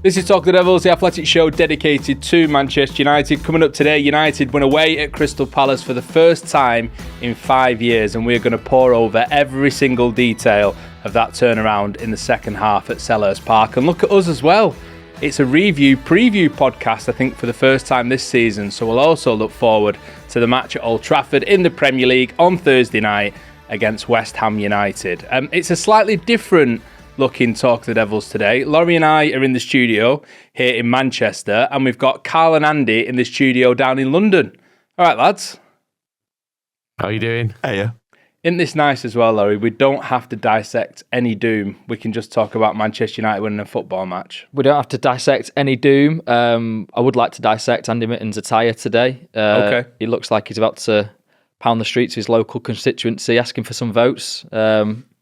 This is Talk of the Devils, the athletic show dedicated to Manchester United. Coming up today, United win away at Crystal Palace for the first time in 5 years, and we're going to pour over every single detail of that turnaround in the second half at Selhurst Park. And look at us as well. It's a preview podcast, I think, for the first time this season, so we'll also look forward to the match at Old Trafford in the Premier League on Thursday night against West Ham United. It's a slightly different looking Talk of the Devils today. Laurie and I are in the studio here in Manchester, and we've got Carl and Andy in the studio down in London. All right, lads. How are you doing? Hey, Isn't this nice as well, Laurie? We don't have to dissect any doom. We can just talk about Manchester United winning a football match. We don't have to dissect any doom. I would like to dissect Andy Mitten's attire today. Okay. He looks like he's about to pound the streets of his local constituency asking for some votes.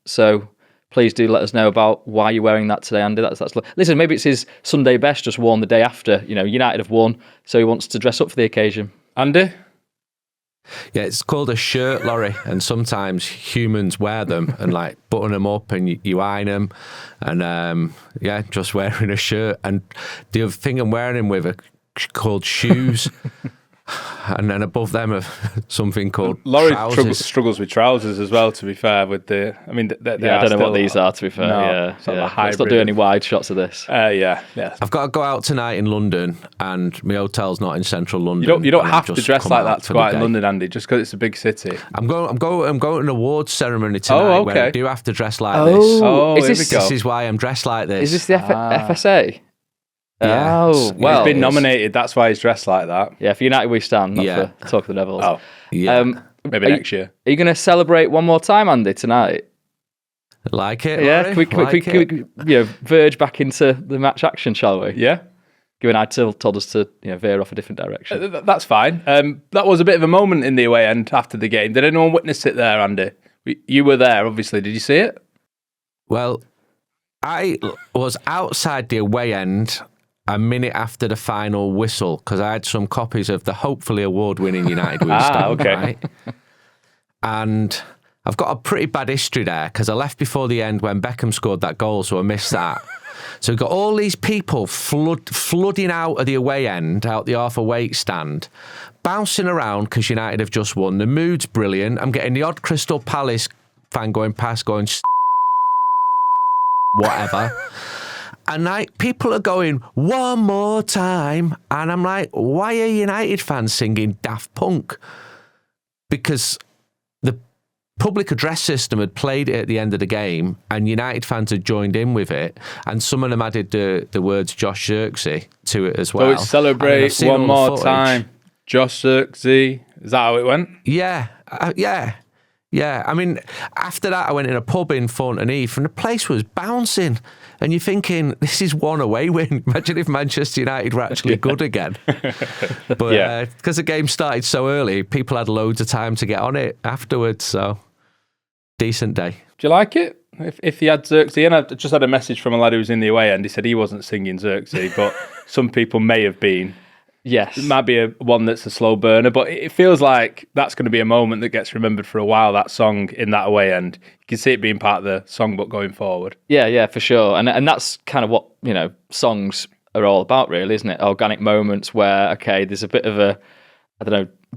So please do let us know about why you're wearing that today, Andy. Listen, maybe it's his Sunday best just worn the day after. You know, United have won, so he wants to dress up for the occasion. Andy? Yeah, it's called a shirt, Laurie, and sometimes humans wear them and like button them up and you iron them, and just wearing a shirt. And the other thing I'm wearing them with are called shoes. And then above them are something called Laurie trousers. struggles with trousers as well, to be fair. With the, I mean, I don't know what these are, to be fair. No, Let's not do any wide shots of this. Yeah. I've got to go out tonight in London, and my hotel's not in central London. You don't have to just dress come like that to for go the out in day. London, Andy, just because it's a big city. I'm going to an awards ceremony tonight where I do have to dress like this. Oh, is here this, we go. This is why I'm dressed like this. Is this the FSA? Yeah. Oh, well. He's been nominated, that's why he's dressed like that. Yeah, for United we stand, not for Talk of the Devils. Oh, Yeah. maybe next year. Are you going to celebrate one more time, Andy, tonight? Like it? Yeah, Laurie? can we verge back into the match action, shall we? Yeah? Given I told us to veer off a different direction. That's fine. That was a bit of a moment in the away end after the game. Did anyone witness it there, Andy? You were there, obviously. Did you see it? Well, I was outside the away end a minute after the final whistle because I had some copies of the hopefully award-winning United We Stand, okay. right? And I've got a pretty bad history there because I left before the end when Beckham scored that goal, so I missed that. So we've got all these people flooding out of the away end, out the Arthur Waite stand, bouncing around because United have just won. The mood's brilliant. I'm getting the odd Crystal Palace fan going past going whatever. And like people are going, one more time. And I'm like, why are United fans singing Daft Punk? Because the public address system had played it at the end of the game and United fans had joined in with it. And some of them added the words Josh Zirkzee to it as well. So it's celebrate one more time. Josh Zirkzee. Is that how it went? Yeah. Yeah, I mean, after that, I went in a pub in Thornton Heath and the place was bouncing. And you're thinking, this is one away win. Imagine if Manchester United were actually good again. But because the game started so early, people had loads of time to get on it afterwards. So, decent day. Do you like it? If he had Zirkzee, and I just had a message from a lad who was in the away end. He said he wasn't singing Zirkzee, but some people may have been. Yes. It might be one that's a slow burner, but it feels like that's going to be a moment that gets remembered for a while, that song in that away end. You can see it being part of the songbook going forward. Yeah, for sure. And that's kind of what, songs are all about, really, isn't it? Organic moments where, okay, there's a bit of a,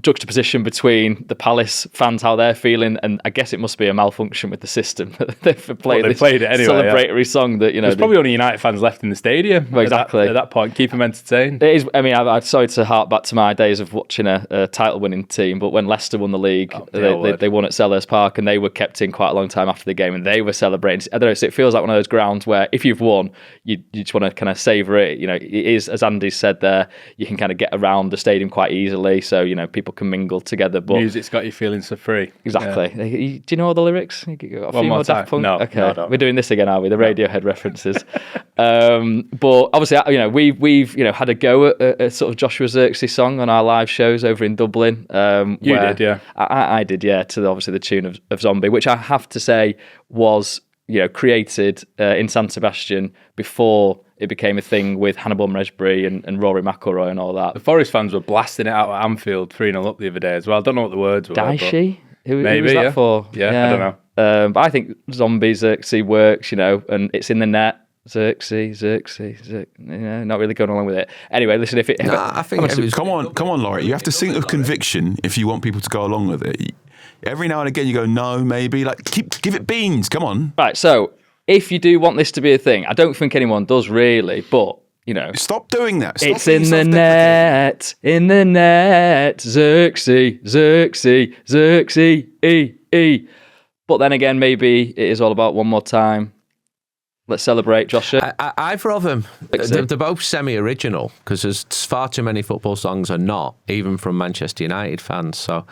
juxtaposition between the Palace fans, how they're feeling, and I guess it must be a malfunction with the system. They've played it anyway, celebratory song that, There's probably only United fans left in the stadium. Well, exactly. At that point, keep them entertained. It is. I mean, I'm sorry to hark back to my days of watching a title-winning team, but when Leicester won the league, they won at Selhurst Park, and they were kept in quite a long time after the game, and they were celebrating. I don't know. So it feels like one of those grounds where if you've won, you just want to kind of savour it. It is, as Andy said there, you can kind of get around the stadium quite easily, so people can mingle together. But music's got you feeling so free. Exactly. Yeah. Do you know all the lyrics? You got a One few more Daft Punk? No. Okay. No, we're doing this again, are we? The Radiohead references. But obviously, we've had a go at a sort of Joshua Zirkzee song on our live shows over in Dublin. You did, yeah. I did, yeah. To obviously the tune of Zombie, which I have to say was created in San Sebastian before it became a thing with Hannibal Mresbury and Rory McIlroy and all that. The Forest fans were blasting it out at Anfield 3-0 up the other day as well. I don't know what the words were. Daishi? Who Maybe, was that for? Yeah, I don't know. But I think Zombie Zirkzee works, and it's in the net. Zirkzee. Yeah, not really going along with it. Anyway, listen, I think Come on, Laurie. You have to sing with conviction if you want people to go along with it. Every now and again you go, no, maybe. Like, give it beans. Come on. Right, so if you do want this to be a thing, I don't think anyone does really, but, Stop doing that. Stop it's in the net, Zirkzee. But then again, maybe it is all about one more time. Let's celebrate, Josh. Either of them. They're both semi-original because there's far too many football songs are not, even from Manchester United fans. So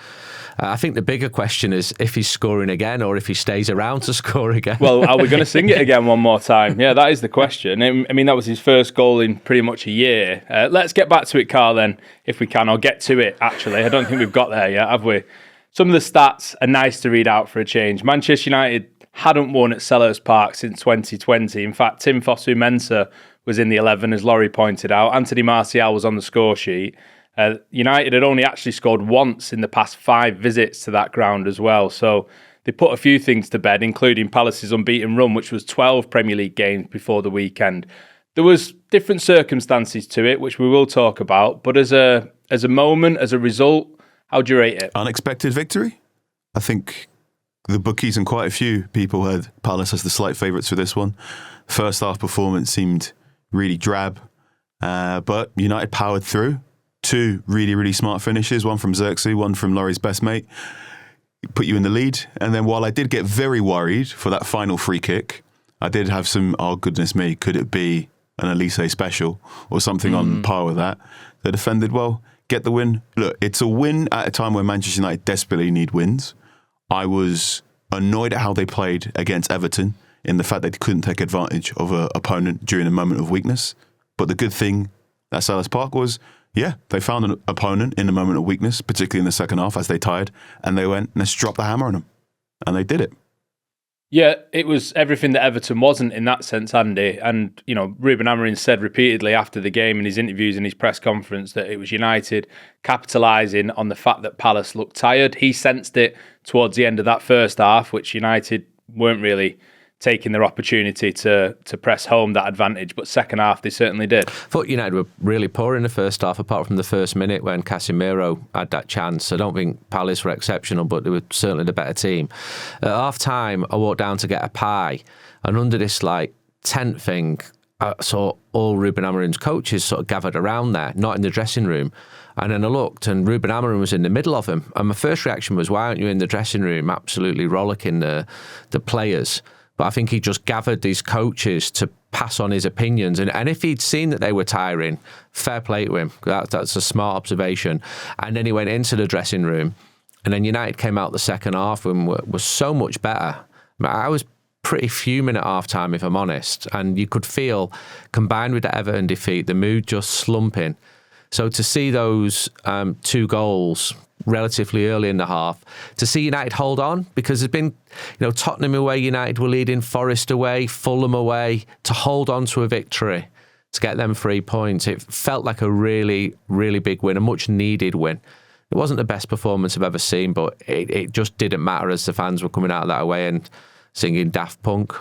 I think the bigger question is if he's scoring again or if he stays around to score again. Well, are we going to sing it again one more time? Yeah, that is the question. I mean, that was his first goal in pretty much a year. Let's get back to it, Carl, then, if we can, or get to it, actually. I don't think we've got there yet, have we? Some of the stats are nice to read out for a change. Manchester United hadn't won at Selhurst Park since 2020. In fact, Tim Fosu-Mensah was in the 11, as Laurie pointed out. Anthony Martial was on the score sheet. United had only actually scored once in the past 5 visits to that ground as well. So they put a few things to bed, including Palace's unbeaten run, which was 12 Premier League games before the weekend. There was different circumstances to it, which we will talk about. But as a moment, as a result, how do you rate it? Unexpected victory? I think the bookies and quite a few people had Palace as the slight favourites for this one. First half performance seemed really drab, but United powered through. 2 really, really smart finishes, one from Zirkzee, one from Laurie's best mate. Put you in the lead. And then while I did get very worried for that final free kick, I did have some, oh goodness me, could it be an Elise special or something on par with that? They defended well, get the win. Look, it's a win at a time where Manchester United desperately need wins. I was annoyed at how they played against Everton in the fact they couldn't take advantage of an opponent during a moment of weakness. But the good thing at Selhurst Park was, they found an opponent in a moment of weakness, particularly in the second half as they tired, and they went, let's drop the hammer on them. And they did it. Yeah, it was everything that Everton wasn't in that sense, Andy. And, Ruben Amorim said repeatedly after the game in his interviews and his press conference that it was United capitalising on the fact that Palace looked tired. He sensed it towards the end of that first half, which United weren't really taking their opportunity to press home that advantage. But second half, they certainly did. I thought United were really poor in the first half, apart from the first minute when Casemiro had that chance. I don't think Palace were exceptional, but they were certainly the better team. At half-time, I walked down to get a pie, and under this tent thing, I saw all Ruben Amorim's coaches sort of gathered around there, not in the dressing room. And then I looked, and Ruben Amorim was in the middle of them. And my first reaction was, why aren't you in the dressing room absolutely rollicking the players? But I think he just gathered these coaches to pass on his opinions. And if he'd seen that they were tiring, fair play to him. That's a smart observation. And then he went into the dressing room. And then United came out the second half and was so much better. I was pretty fuming at half-time, if I'm honest. And you could feel, combined with the Everton defeat, the mood just slumping. So to see those 2 goals relatively early in the half, to see United hold on, because there's been, Tottenham away, United were leading, Forest away, Fulham away, to hold on to a victory, to get them 3 points. It felt like a really, really big win, a much needed win. It wasn't the best performance I've ever seen, but it just didn't matter as the fans were coming out of that away and singing Daft Punk.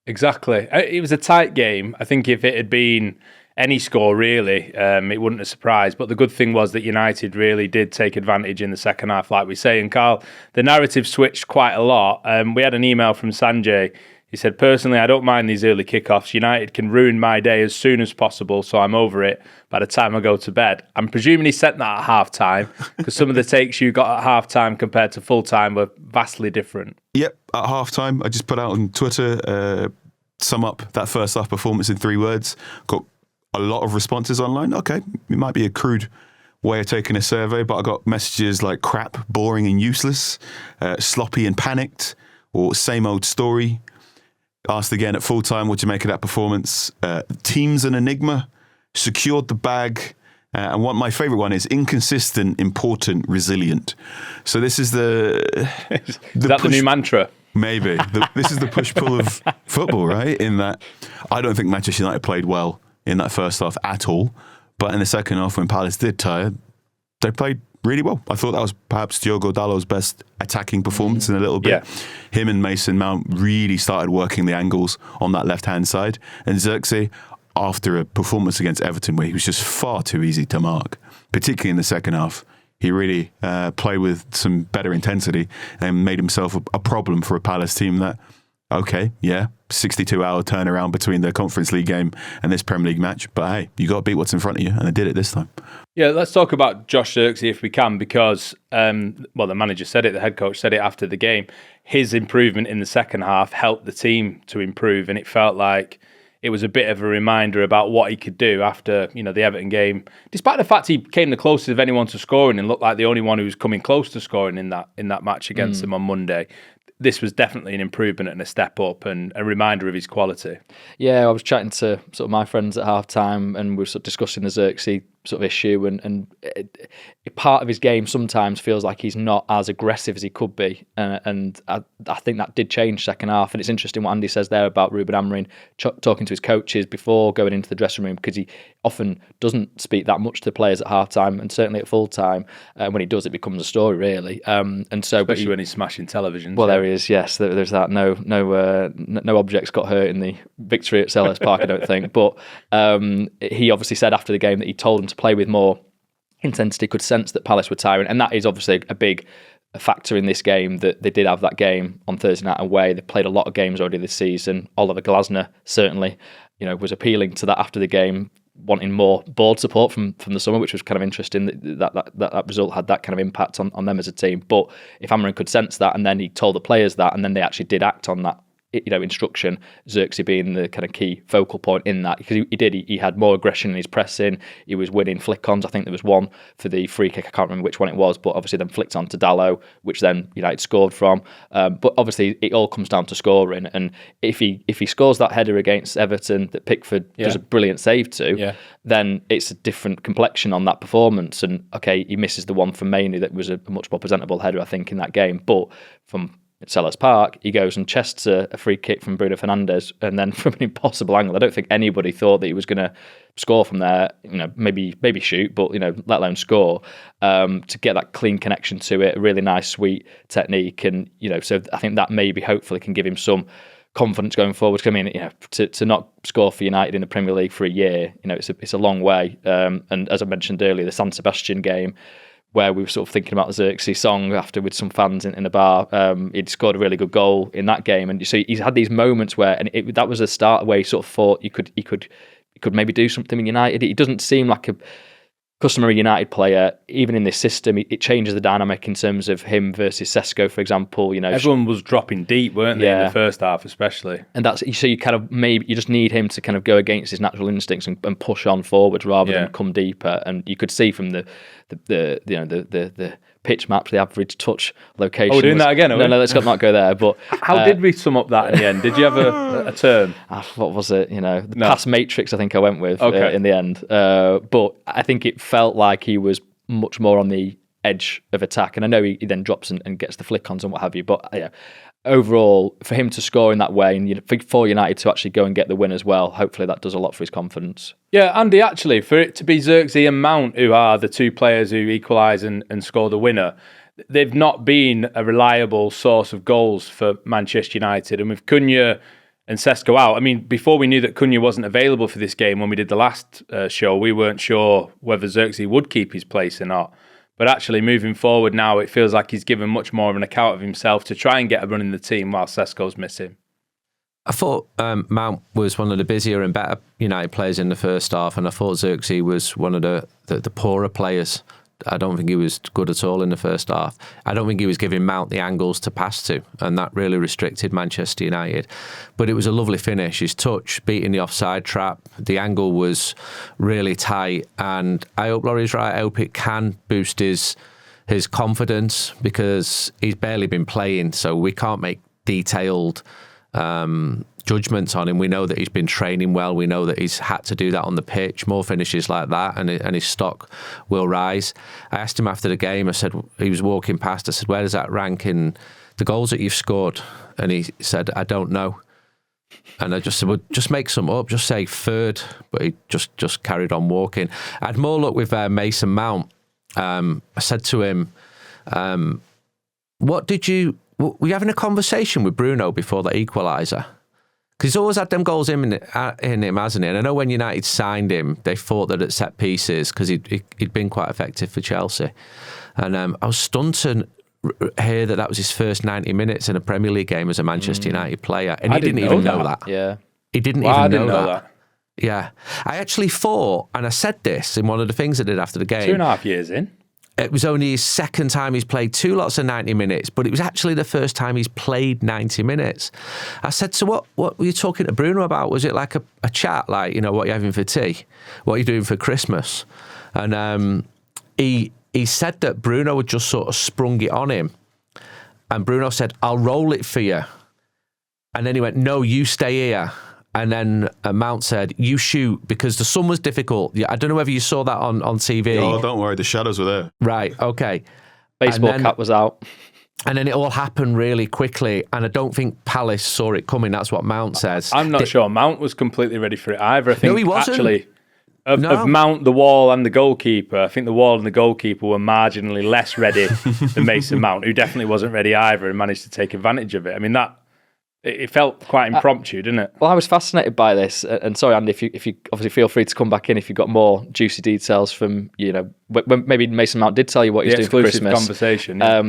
Exactly. It was a tight game. I think if it had been any score, really, it wouldn't have surprised. But the good thing was that United really did take advantage in the second half, like we say. And Carl, the narrative switched quite a lot. We had an email from Sanjay. He said, personally, I don't mind these early kickoffs. United can ruin my day as soon as possible, so I'm over it by the time I go to bed. I'm presuming he sent that at half-time, because some of the takes you got at half-time compared to full-time were vastly different. Yep, at half-time, I just put out on Twitter, sum up that first half performance in 3 words. Got a lot of responses online. Okay, it might be a crude way of taking a survey, but I got messages like crap, boring and useless, sloppy and panicked, or same old story. Asked again at full time, what do you make of that performance? Team's an enigma, secured the bag, and my favourite one is inconsistent, important, resilient. So this is is that the new mantra? Maybe. This is the push-pull of football, right? In that I don't think Manchester United played well in that first half at all. But in the second half, when Palace did tire, they played really well. I thought that was perhaps Diogo Dalot's best attacking performance in a little bit. Yeah. Him and Mason Mount really started working the angles on that left-hand side. And Zirkzee, after a performance against Everton where he was just far too easy to mark, particularly in the second half, he really played with some better intensity and made himself a problem for a Palace team that, 62-hour turnaround between the Conference League game and this Premier League match. But hey, you got to beat what's in front of you, and they did it this time. Yeah, let's talk about Josh Zirkzee if we can, because, the manager said it, the head coach said it after the game. His improvement in the second half helped the team to improve, and it felt like it was a bit of a reminder about what he could do after, the Everton game. Despite the fact he came the closest of anyone to scoring and looked like the only one who was coming close to scoring in that match against them on Monday, this was definitely an improvement and a step up and a reminder of his quality. Yeah, I was chatting to sort of my friends at half-time and we were sort of discussing the Zirkzee sort of issue and part of his game sometimes feels like he's not as aggressive as he could be, and I think that did change second half. And it's interesting what Andy says there about Ruben Amorim talking to his coaches before going into the dressing room, because he often doesn't speak that much to the players at half-time, and certainly at full-time. When he does, it becomes a story, really. And so, especially when he's smashing televisions. Well, there he is. Yes, there's that. No objects got hurt in the victory at Selhurst Park, I don't think. But he obviously said after the game that he told him to play with more intensity, could sense that Palace were tiring, and that is obviously a big factor in this game, that they did have that game on Thursday night away. They played a lot of games already this season. Oliver Glasner certainly, was appealing to that after the game, wanting more board support from the summer, which was kind of interesting that result had that kind of impact on them as a team. But if Amorim could sense that, and then he told the players that, and then they actually did act on that instruction, Zirkzee being the kind of key focal point in that, because he had more aggression in his pressing. He was winning flick-ons. I think there was one for the free kick, I can't remember which one it was, but obviously then flicked on to Dalot, which then United scored from. But obviously it all comes down to scoring, and if he scores that header against Everton that Pickford does a brilliant save to, then it's a different complexion on that performance. And okay, he misses the one from Mainoo that was a much more presentable header, I think, in that game, but from at Selhurst Park, he goes and chests a free kick from Bruno Fernandes, and then from an impossible angle. I don't think anybody thought that he was going to score from there. Maybe shoot, but let alone score. To get that clean connection to it, a really nice, sweet technique, and so I think that maybe hopefully can give him some confidence going forward. I mean, to not score for United in the Premier League for a year, it's a long way. And as I mentioned earlier, the San Sebastian game, where we were sort of thinking about the Zirkzee song after with some fans in a bar. He'd scored a really good goal in that game, and so he's had these moments where, and that was a start where he sort of thought he could maybe do something in United. He doesn't seem like a customary United player, even in this system. It changes the dynamic in terms of him versus Sesko, for example. Everyone was dropping deep, weren't they, in the first half especially? And that's so you kind of maybe you just need him to kind of go against his natural instincts and push on forwards rather than come deeper. And you could see from the pitch maps, the average touch location. Oh, we're doing that again, are we? No, let's not go there. But how did we sum up that in the end? Did you have a term? What was it? Pass matrix, I think I went with in the end. But I think it felt like he was much more on the edge of attack. And I know he then drops and gets the flick-ons and what have you. But overall, for him to score in that way, and for United to actually go and get the win as well, hopefully that does a lot for his confidence. Yeah, Andy, actually, for it to be Zirkzee and Mount, who are the two players who equalise and score the winner, they've not been a reliable source of goals for Manchester United. And with Cunha and Sesko out, I mean, before we knew that Cunha wasn't available for this game when we did the last show, we weren't sure whether Zirkzee would keep his place or not. But actually, moving forward now, it feels like he's given much more of an account of himself to try and get a run in the team while Sesko's missing. I thought Mount was one of the busier and better United players in the first half, and I thought Zirkzee was one of the poorer players. I don't think he was good at all in the first half. I don't think he was giving Mount the angles to pass to, and that really restricted Manchester United. But it was a lovely finish. His touch, beating the offside trap, the angle was really tight, and I hope Laurie's right. I hope it can boost his confidence, because he's barely been playing, so we can't make detailed judgments on him. We know that he's been training well. We know that he's had to do that on the pitch. More finishes like that, and his stock will rise. I asked him after the game. I said, he was walking past. I said, where does that rank in the goals that you've scored? And he said, I don't know. And I just said, well, just make some up. Just say third. But he just carried on walking. I had more luck with Mason Mount. I said to him, were you having a conversation with Bruno before the equaliser? Because he's always had them goals in him, hasn't he? And I know when United signed him, they thought that at set pieces, because he'd been quite effective for Chelsea. And I was stunned to hear that was his first 90 minutes in a Premier League game as a Manchester United player. And he didn't even know that. Yeah. He didn't even know that. Yeah. I actually thought, and I said this in one of the things I did after the game. 2.5 years in. It was only his second time he's played 2 lots of 90 minutes, but it was actually the first time he's played 90 minutes. I said, so what were you talking to Bruno about? Was it like a chat, like, what are you having for tea? What are you doing for Christmas? And he said that Bruno had just sort of sprung it on him. And Bruno said, I'll roll it for you. And then he went, no, you stay here. And then Mount said, you shoot, because the sun was difficult. I don't know whether you saw that on TV. Oh, don't worry, the shadows were there. Right, okay. Baseball cap was out. And then it all happened really quickly, and I don't think Palace saw it coming. That's what Mount says. I'm not sure Mount was completely ready for it either. I think he wasn't. Actually, of Mount, the wall and the goalkeeper, I think the wall and the goalkeeper were marginally less ready than Mason Mount, who definitely wasn't ready either and managed to take advantage of it. I mean, it felt quite impromptu, didn't it? Well, I was fascinated by this, and sorry, Andy, if you obviously feel free to come back in if you've got more juicy details from when maybe Mason Mount did tell you what he's doing for Christmas. Conversation. Yeah.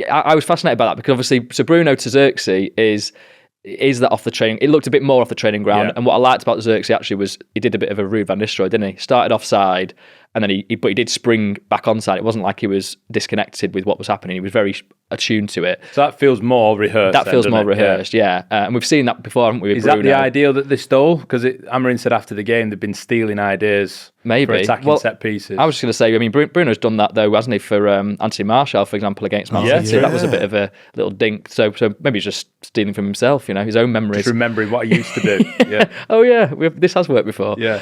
I was fascinated by that because obviously, so Bruno to Zirkzee is that off the training? It looked a bit more off the training ground, and what I liked about Zirkzee actually was he did a bit of a Ruud van Nistelrooy, didn't he? Started offside, and then he did spring back onside. It wasn't like he was disconnected with what was happening. He was very attuned to it. So that feels more rehearsed. That feels more rehearsed, yeah. And we've seen that before, haven't we? Is that the ideal that they stole? Because Amorim said after the game they've been stealing ideas for attacking set pieces. I was just going to say, I mean, Bruno's done that though, hasn't he, for Anthony Martial, for example, against Man City. Yeah. That was a bit of a little dink. So maybe he's just stealing from himself, his own memories. Just remembering what he used to do. Yeah. Oh yeah, this has worked before. Yeah.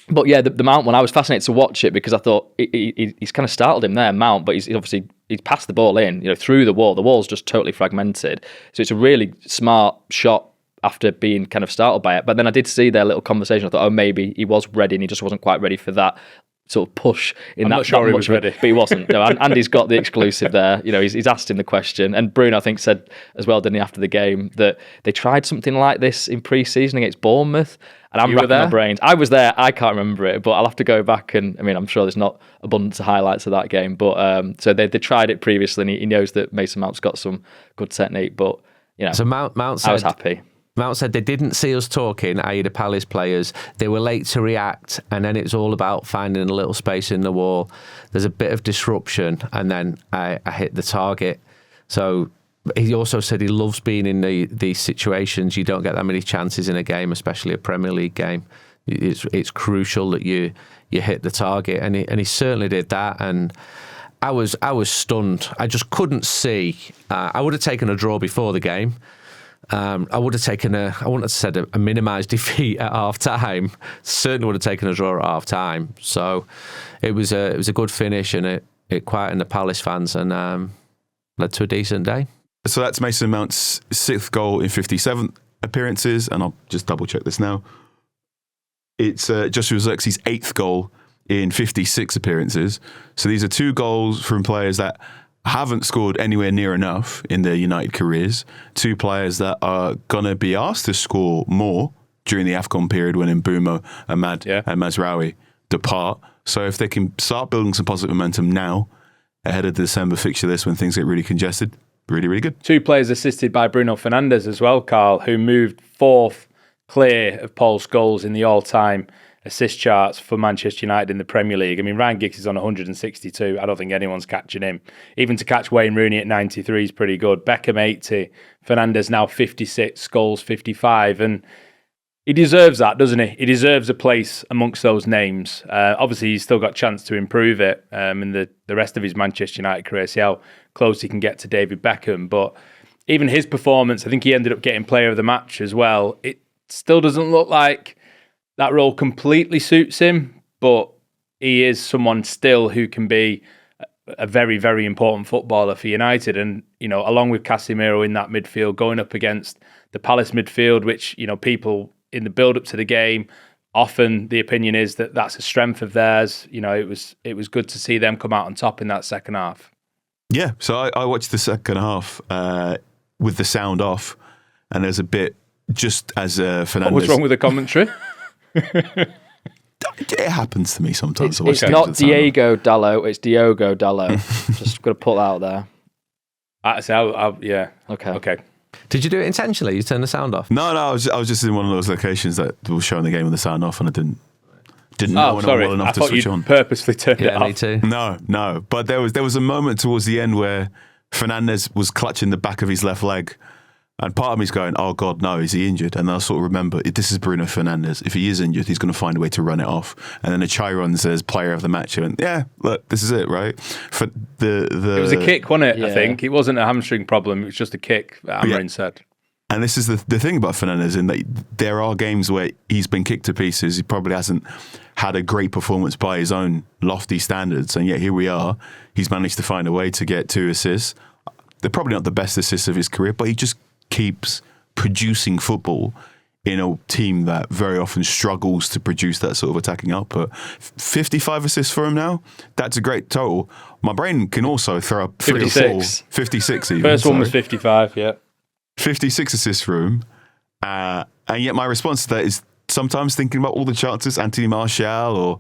But yeah, the Mount one, I was fascinated to watch it because I thought he's kind of startled him there, Mount, but he's passed the ball in, through the wall. The wall's just totally fragmented. So it's a really smart shot after being kind of startled by it. But then I did see their little conversation. I thought, maybe he was ready and he just wasn't quite ready for that sort of push in I'm that. Not sure he was ready, but he wasn't. No, Andy's got the exclusive there. He's asked him the question, and Bruno I think said as well, didn't he, after the game, that they tried something like this in pre-season against Bournemouth. And I'm racking my brains. I was there. I can't remember it, but I'll have to go back and I'm sure there's not abundance of highlights of that game. But so they tried it previously, and he knows that Mason Mount's got some good technique. But so Mount said, I was happy. Mount said they didn't see us talking, i.e. the Palace players. They were late to react, and then it's all about finding a little space in the wall. There's a bit of disruption, and then I hit the target. So he also said he loves being in these situations. You don't get that many chances in a game, especially a Premier League game. It's crucial that you hit the target, and he certainly did that. And I was stunned. I just couldn't see. I would have taken a draw before the game. I would have taken I wouldn't have said a minimised defeat at half time. Certainly would have taken a draw at half time. So it was a good finish, and it quietened the Palace fans and led to a decent day. So that's Mason Mount's 6th goal in 57 appearances, and I'll just double check this now. It's Joshua Zirkzee's 8th goal in 56 appearances. So these are 2 goals from players that haven't scored anywhere near enough in their United careers. 2 players that are going to be asked to score more during the AFCON period when Mbeumo, Ahmad and Mazraoui depart. So if they can start building some positive momentum now, ahead of the December fixture list when things get really congested, really, really good. 2 players assisted by Bruno Fernandes as well, Carl, who moved 4th clear of Paul Scholes in the all-time assist charts for Manchester United in the Premier League. I mean, Ryan Giggs is on 162. I don't think anyone's catching him. Even to catch Wayne Rooney at 93 is pretty good. Beckham 80, Fernandes now 56, Scholes 55, and he deserves that, doesn't he? He deserves a place amongst those names. Obviously, he's still got a chance to improve it in the rest of his Manchester United career, see how close he can get to David Beckham. But even his performance, I think he ended up getting player of the match as well. It still doesn't look like that role completely suits him, but he is someone still who can be a very, very important footballer for United. And, along with Casemiro in that midfield, going up against the Palace midfield, which, people in the build-up to the game often the opinion is that that's a strength of theirs. You know, it was good to see them come out on top in that second half. Yeah, so I watched the second half with the sound off, and there's a bit just as Fernandes. What was wrong with the commentary? It happens to me sometimes. It's not Diego Dallo, it's Diogo Dallo. Just got to put that out there. Yeah. Okay. Did you do it intentionally? You turned the sound off? No, I was just in one of those locations that was showing the game with the sound off, and I didn't know well enough to switch on. Purposely turned it off. Me too. No. But there was a moment towards the end where Fernandes was clutching the back of his left leg, and part of me's going, "Oh God, no, is he injured?" And I sort of remember, this is Bruno Fernandes. If he is injured, he's going to find a way to run it off. And then the Chiron says, "Player of the match," and yeah, look, this is it, right? For it was a kick, wasn't it? Yeah. I think it wasn't a hamstring problem. It was just a kick. Amorim said. And this is the thing about Fernandes, in that there are games where he's been kicked to pieces. He probably hasn't had a great performance by his own lofty standards, and yet here we are. He's managed to find a way to get 2 assists. They're probably not the best assists of his career, but he just keeps producing football in a team that very often struggles to produce that sort of attacking output. 55 assists for him now. That's a great total. My brain can also throw up 3 or 4. 56 even. First one was 55, yeah. 56 assists for him. And yet my response to that is sometimes thinking about all the chances Anthony Martial or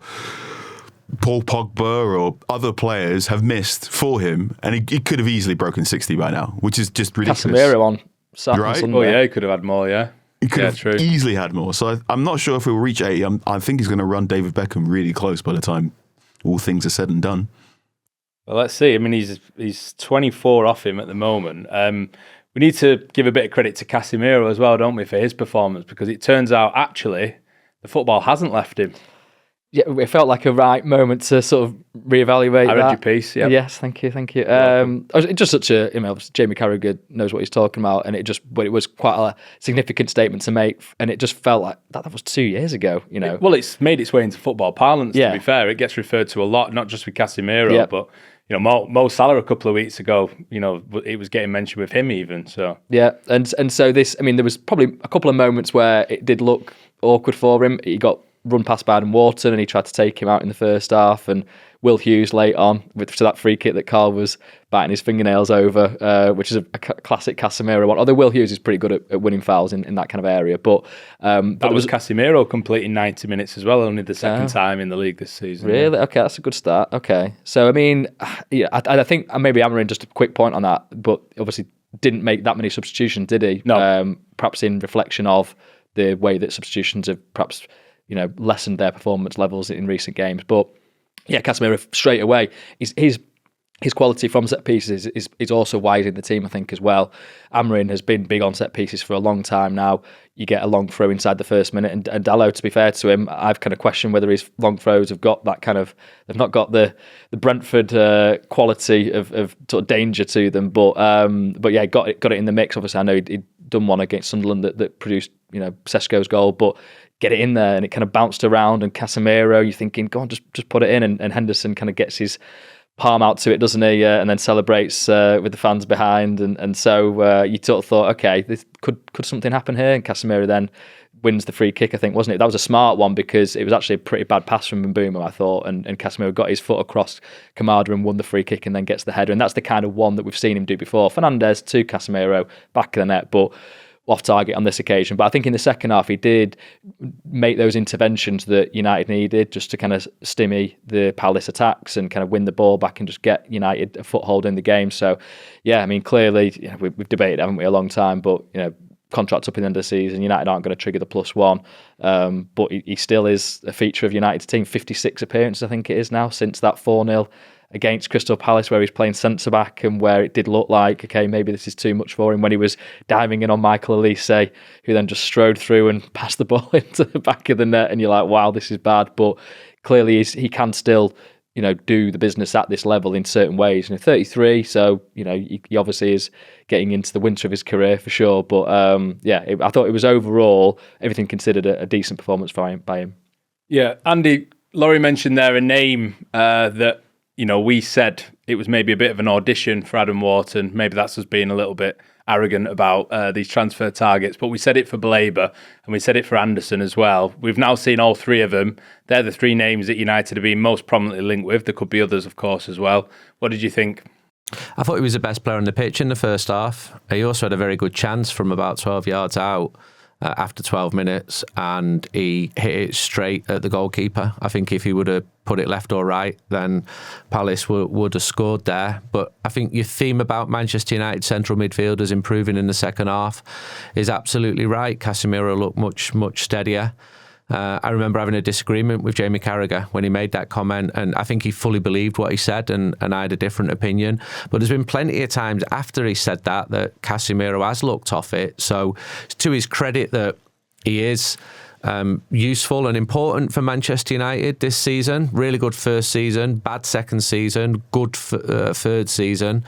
Paul Pogba or other players have missed for him, and he could have easily broken 60 by now, which is just ridiculous. Casemiro on Saturday, right? Sunday. Oh yeah, he could have had more, yeah. He could have easily had more. So I'm not sure if he'll reach 80. I think he's going to run David Beckham really close by the time all things are said and done. Well, let's see. I mean, he's 24 off him at the moment. We need to give a bit of credit to Casemiro as well, don't we, for his performance, because it turns out actually the football hasn't left him. Yeah, it felt like a right moment to sort of reevaluate that. I read your piece, yeah. Yes, thank you. It's just such a, Jamie Carragher knows what he's talking about, and it was quite a significant statement to make, and it just felt like that was 2 years ago, you know. Well, it's made its way into football parlance, to be fair. It gets referred to a lot, not just with Casemiro, but you know, Mo Salah a couple of weeks ago, you know, it was getting mentioned with him even. So yeah, and so this, I mean, there was probably a couple of moments where it did look awkward for him. He got run past by Wharton, and he tried to take him out in the first half, and Will Hughes late on to that free kick that Carl was biting his fingernails over, which is a classic Casemiro one. Although Will Hughes is pretty good at winning fouls in that kind of area. But that was Casemiro completing 90 minutes as well, only the second time in the league this season. Really? Okay, that's a good start. Okay. So, I mean, yeah, I think maybe Amorim, just a quick point on that, but obviously didn't make that many substitutions, did he? No. Perhaps in reflection of the way that substitutions have perhaps, you know, lessened their performance levels in recent games. But yeah, Casemiro straight away, his quality from set pieces is also wise in the team, I think, as well. Amorim has been big on set pieces for a long time now. You get a long throw inside the first minute, and Dallo, to be fair to him, I've kind of questioned whether his long throws have got that kind of, they've not got the Brentford quality of sort of danger to them. But yeah, got it in the mix. Obviously, I know he'd done one against Sunderland that produced, you know, Sesko's goal, but get it in there, and it kind of bounced around. And Casemiro, you're thinking, go on, just put it in, and Henderson kind of gets his palm out to it, doesn't he? And then celebrates with the fans behind, and so you sort of thought, okay, this could something happen here? And Casemiro then wins the free kick, I think, wasn't it? That was a smart one, because it was actually a pretty bad pass from Mbeumo, I thought, and Casemiro got his foot across Kamada and won the free kick, and then gets the header, and that's the kind of one that we've seen him do before. Fernandes to Casemiro, back of the net, but off target on this occasion. But I think in the second half he did make those interventions that United needed, just to kind of stymie the Palace attacks and kind of win the ball back and just get United a foothold in the game. So yeah, I mean, clearly, you know, we've debated, haven't we, a long time, but you know, contracts up in the end of the season, United aren't going to trigger the +1, but he still is a feature of United's team. 56 appearances, I think it is now, since that 4-0 against Crystal Palace, where he's playing centre-back, and where it did look like, okay, maybe this is too much for him, when he was diving in on Michael Elise, who then just strode through and passed the ball into the back of the net, and you're like, wow, this is bad. But clearly he can still, you know, do the business at this level in certain ways. You know, 33, so, you know, he obviously is getting into the winter of his career for sure. But I thought it was overall, everything considered, a decent performance by him. Yeah, Andy, Laurie mentioned there a name that, you know, we said it was maybe a bit of an audition for Adam Wharton. Maybe that's us being a little bit arrogant about these transfer targets, but we said it for Blaber and we said it for Anderson as well. We've now seen all three of them. They're the three names that United have been most prominently linked with. There could be others, of course, as well. What did you think? I thought he was the best player on the pitch in the first half. He also had a very good chance from about 12 yards out after 12 minutes, and he hit it straight at the goalkeeper. I think if he would have put it left or right, then Palace would have scored there. But I think your theme about Manchester United central midfielders improving in the second half is absolutely right. Casemiro looked much steadier. I remember having a disagreement with Jamie Carragher when he made that comment, and I think he fully believed what he said, and I had a different opinion. But there's been plenty of times after he said that Casemiro has looked off it. So it's to his credit that he is useful and important for Manchester United this season. Really good first season, bad second season, good third season.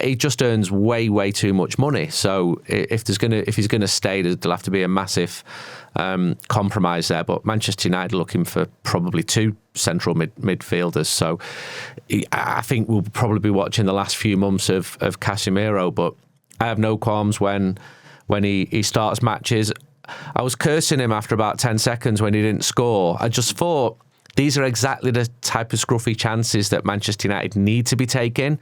He just earns way too much money. So if he's gonna stay, there'll have to be a massive compromise there. But Manchester United are looking for probably two central midfielders. So I think we'll probably be watching the last few months of Casemiro. But I have no qualms when he starts matches. I was cursing him after about 10 seconds when he didn't score. I just thought these are exactly the type of scruffy chances that Manchester United need to be taking.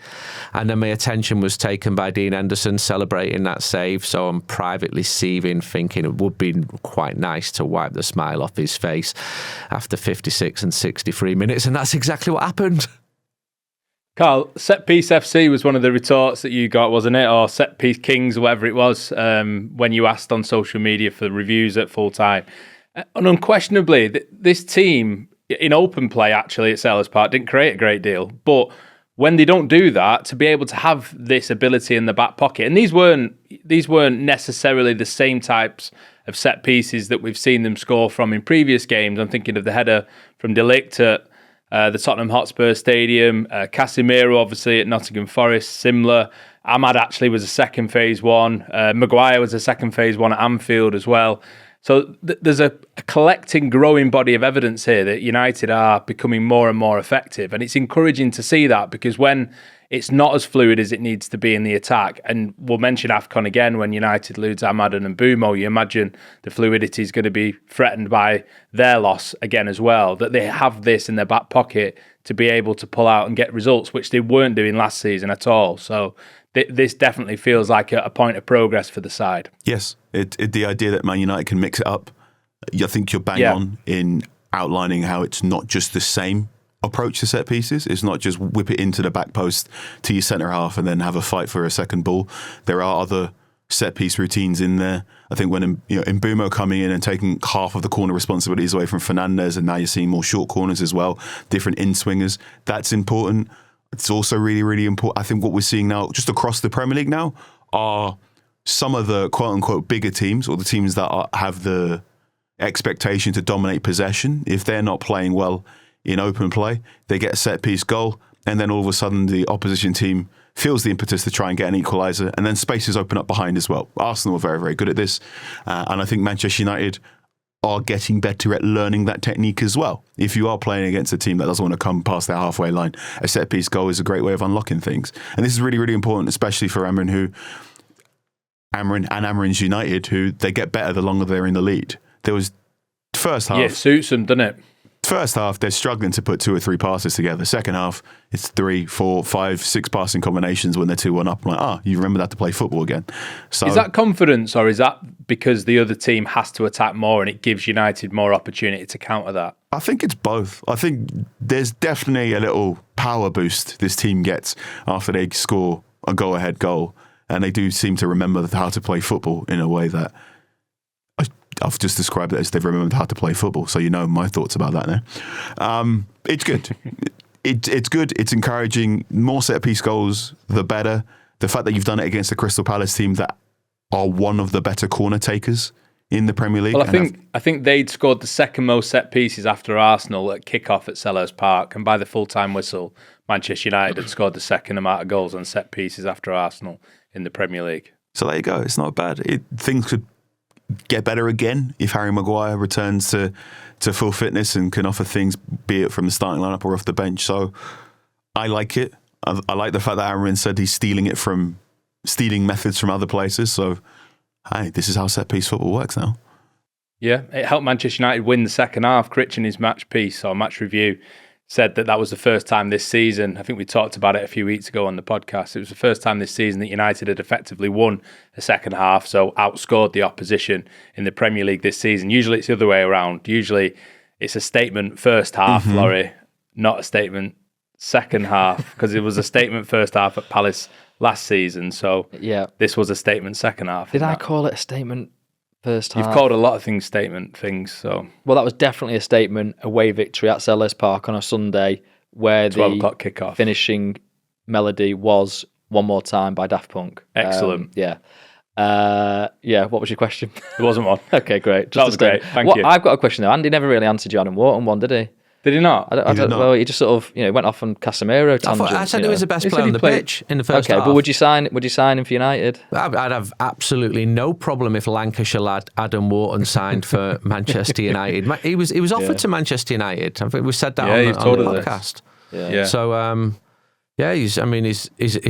And then my attention was taken by Dean Henderson celebrating that save. So I'm privately seething, thinking it would be quite nice to wipe the smile off his face after 56 and 63 minutes. And that's exactly what happened. Carl, Set Piece FC was one of the retorts that you got, wasn't it? Or Set Piece Kings, whatever it was, when you asked on social media for reviews at full time. And unquestionably, this team, in open play actually at Selhurst Park, didn't create a great deal. But when they don't do that, to be able to have this ability in the back pocket, and these weren't necessarily the same types of set pieces that we've seen them score from in previous games. I'm thinking of the header from De Ligt at the Tottenham Hotspur Stadium, Casemiro obviously at Nottingham Forest, similar. Ahmad actually was a second phase one. Maguire was a second phase one at Anfield as well. So there's a collecting, growing body of evidence here that United are becoming more and more effective. And it's encouraging to see that, because when it's not as fluid as it needs to be in the attack, and we'll mention AFCON again when United lose Ahmad and Mbeumo, you imagine the fluidity is going to be threatened by their loss again as well, that they have this in their back pocket to be able to pull out and get results, which they weren't doing last season at all. So this definitely feels like a point of progress for the side. Yes, the idea that Man United can mix it up, I think you're bang on in outlining how it's not just the same approach to set pieces. It's not just whip it into the back post to your centre half and then have a fight for a second ball. There are other set piece routines in there. I think when Mbeumo coming in and taking half of the corner responsibilities away from Fernandes, and now you're seeing more short corners as well, different in-swingers, that's important. It's also really, really important. I think what we're seeing now, just across the Premier League now, are some of the quote-unquote bigger teams, or the teams that have the expectation to dominate possession. If they're not playing well in open play, they get a set-piece goal, and then all of a sudden the opposition team feels the impetus to try and get an equaliser, and then spaces open up behind as well. Arsenal are very, very good at this, and I think Manchester United are getting better at learning that technique as well. If you are playing against a team that doesn't want to come past their halfway line, a set-piece goal is a great way of unlocking things. And this is really, really important, especially for Amorim's United, who they get better the longer they're in the lead. There was first half... Yeah, it suits them, doesn't it? First half, they're struggling to put 2 or 3 passes together. Second half, it's 3, 4, 5, 6 passing combinations when they're 2-1 up. I'm like, you remember that to play football again. So, is that confidence, or is that because the other team has to attack more and it gives United more opportunity to counter that? I think it's both. I think there's definitely a little power boost this team gets after they score a go-ahead goal. And they do seem to remember how to play football in a way that I've just described it as they've remembered how to play football. So you know my thoughts about that now. It's good. It's good. It's encouraging. More set-piece goals, the better. The fact that you've done it against the Crystal Palace team that are one of the better corner takers in the Premier League. Well, I think they'd scored the second most set pieces after Arsenal at kickoff at Selhurst Park, and by the full-time whistle, Manchester United had scored the second amount of goals on set pieces after Arsenal in the Premier League. So there you go. It's not bad. Things could get better again if Harry Maguire returns to full fitness and can offer things, be it from the starting lineup or off the bench. So I like it. I like the fact that Amorim said he's stealing it from stealing methods from other places. So, hey, this is how set-piece football works now. Yeah, it helped Manchester United win the second half. Critch in his match piece or match review said that was the first time this season, I think we talked about it a few weeks ago on the podcast, it was the first time this season that United had effectively won the second half, so outscored the opposition in the Premier League this season. Usually it's the other way around. Usually it's a statement first half, Laurie, not a statement second half, because it was a statement first half at Palace last season, so this was a statement second half. Did I call it a statement first half? You've called a lot of things statement things, so... Well, that was definitely a statement away victory at Selhurst Park on a Sunday, where 12 the o'clock kickoff finishing melody was One More Time by Daft Punk. Excellent. What was your question? There wasn't one. Okay, great. That was great. Thank you. I've got a question though. Andy never really answered you on Wharton one, did he? Did he not? I don't, well, he just sort of went off on Casemiro tangent. I said he was the best player on the pitch in the first half. half. But would you sign him for United? I'd have absolutely no problem if Lancashire lad Adam Wharton signed for Manchester United. He was offered to Manchester United. I think we said that on the podcast. Yeah. So he's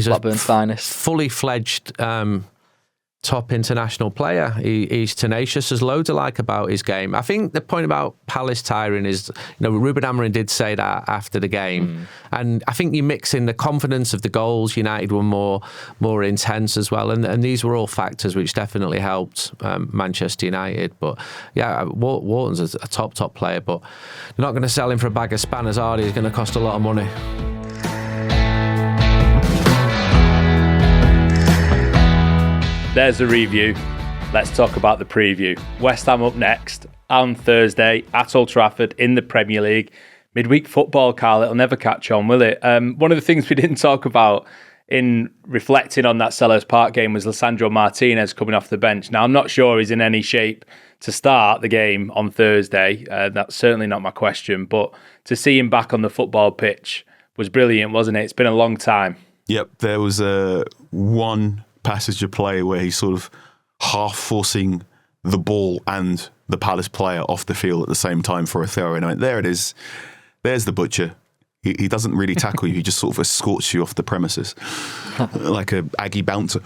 Blackburn's finest, fully fledged top international player. He's tenacious. There's loads I like about his game. I think the point about Palace tiring is, Ruben Amorim did say that after the game, and I think you mix in the confidence of the goals. United were more intense as well, and these were all factors which definitely helped Manchester United. But yeah, Wharton's a top player, but they're not going to sell him for a bag of spanners, are they? He's going to cost a lot of money. There's the review. Let's talk about the preview. West Ham up next on Thursday at Old Trafford in the Premier League. Midweek football, Carl. It'll never catch on, will it? One of the things we didn't talk about in reflecting on that Selhurst Park game was Lisandro Martinez coming off the bench. Now, I'm not sure he's in any shape to start the game on Thursday. That's certainly not my question. But to see him back on the football pitch was brilliant, wasn't it? It's been a long time. Yep, there was one passage of play where he's sort of half forcing the ball and the Palace player off the field at the same time for a throw. And there it is. There's the butcher. He doesn't really tackle you. He just sort of escorts you off the premises like a Aggie bouncer.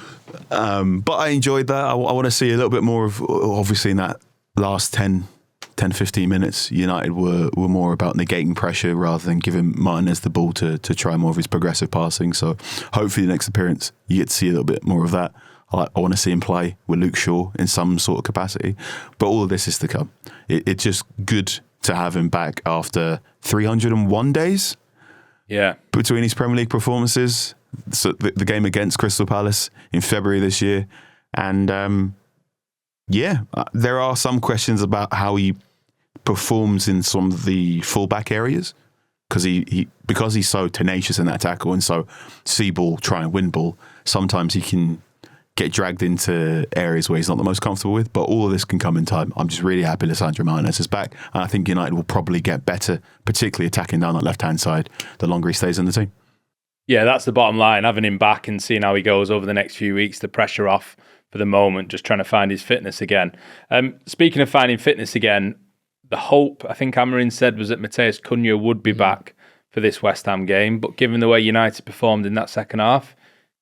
But I enjoyed that. I want to see a little bit more of, obviously, in that last 10, 15 minutes, United were more about negating pressure rather than giving Martinez the ball to try more of his progressive passing. So hopefully the next appearance, you get to see a little bit more of that. I want to see him play with Luke Shaw in some sort of capacity. But all of this is to come. It's just good to have him back after 301 days between his Premier League performances. So the game against Crystal Palace in February this year. And there are some questions about how he performs in some of the fullback areas because he's so tenacious in that tackle and so see ball, try and win ball. Sometimes he can get dragged into areas where he's not the most comfortable with, but all of this can come in time. I'm just really happy Lisandro Martinez is back, and I think United will probably get better, particularly attacking down that left-hand side, the longer he stays in the team. Yeah, that's the bottom line, having him back and seeing how he goes over the next few weeks, the pressure off for the moment, just trying to find his fitness again. Speaking of finding fitness again, the hope, I think Amorim said, was that Matheus Cunha would be back for this West Ham game, but given the way United performed in that second half,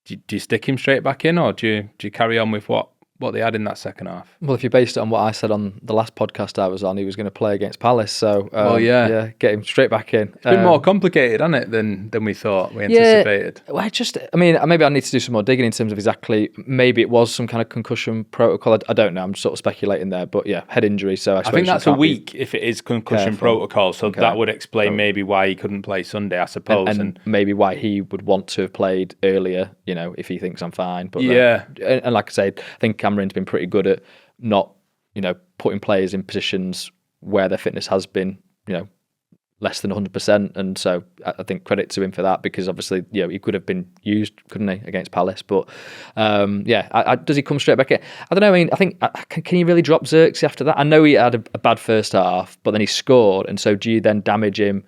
do you stick him straight back in, or do you carry on with what they had in that second half? Well, if you based it on what I said on the last podcast I was on, he was going to play against Palace, so get him straight back in. It's been more complicated, hasn't it, than we thought, we anticipated? Well, maybe I need to do some more digging in terms of exactly, maybe it was some kind of concussion protocol. I don't know, I'm sort of speculating there, but yeah, head injury. So I think that's a week if it is concussion protocol, so that would explain maybe why he couldn't play Sunday, I suppose. And maybe why he would want to have played earlier, if he thinks I'm fine. But and like I said, I think Cameron's been pretty good at not, putting players in positions where their fitness has been, less than 100%. And so I think credit to him for that, because obviously, he could have been used, couldn't he, against Palace? But does he come straight back in? I don't know. I think, can you really drop Zirkzee after that? I know he had a bad first half, but then he scored. And so do you then damage him?